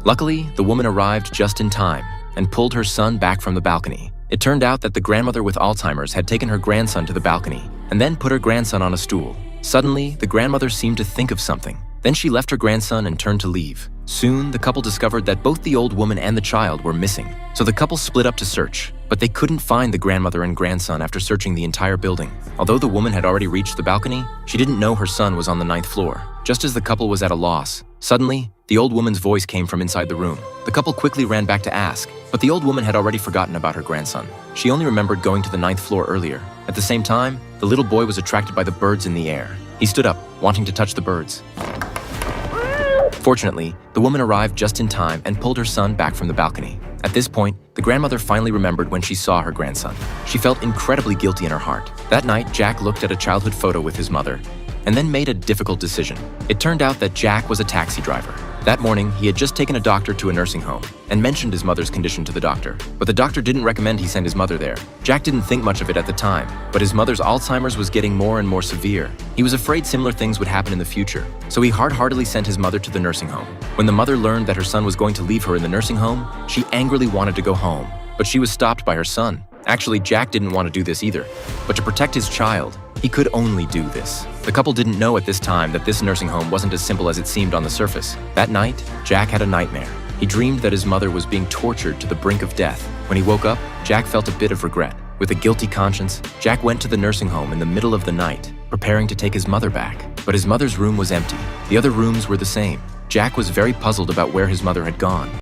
Luckily, the woman arrived just in time and pulled her son back from the balcony. It turned out that the grandmother with Alzheimer's had taken her grandson to the balcony and then put her grandson on a stool. Suddenly, the grandmother seemed to think of something. Then she left her grandson and turned to leave. Soon, the couple discovered that both the old woman and the child were missing. So the couple split up to search, but they couldn't find the grandmother and grandson after searching the entire building. Although the woman had already reached the balcony, she didn't know her son was on the 9th floor. Just as the couple was at a loss, suddenly, the old woman's voice came from inside the room. The couple quickly ran back to ask, but the old woman had already forgotten about her grandson. She only remembered going to the 9th floor earlier. At the same time, the little boy was attracted by the birds in the air. He stood up, wanting to touch the birds. Fortunately, the woman arrived just in time and pulled her son back from the balcony. At this point, the grandmother finally remembered when she saw her grandson. She felt incredibly guilty in her heart. That night, Jack looked at a childhood photo with his mother and then made a difficult decision. It turned out that Jack was a taxi driver. That morning, he had just taken a doctor to a nursing home and mentioned his mother's condition to the doctor. But the doctor didn't recommend he send his mother there. Jack didn't think much of it at the time, but his mother's Alzheimer's was getting more and more severe. He was afraid similar things would happen in the future, so he hard-heartedly sent his mother to the nursing home. When the mother learned that her son was going to leave her in the nursing home, she angrily wanted to go home, but she was stopped by her son. Actually, Jack didn't want to do this either, but to protect his child, he could only do this. The couple didn't know at this time that this nursing home wasn't as simple as it seemed on the surface. That night, Jack had a nightmare. He dreamed that his mother was being tortured to the brink of death. When he woke up, Jack felt a bit of regret. With a guilty conscience, Jack went to the nursing home in the middle of the night, preparing to take his mother back. But his mother's room was empty. The other rooms were the same. Jack was very puzzled about where his mother had gone.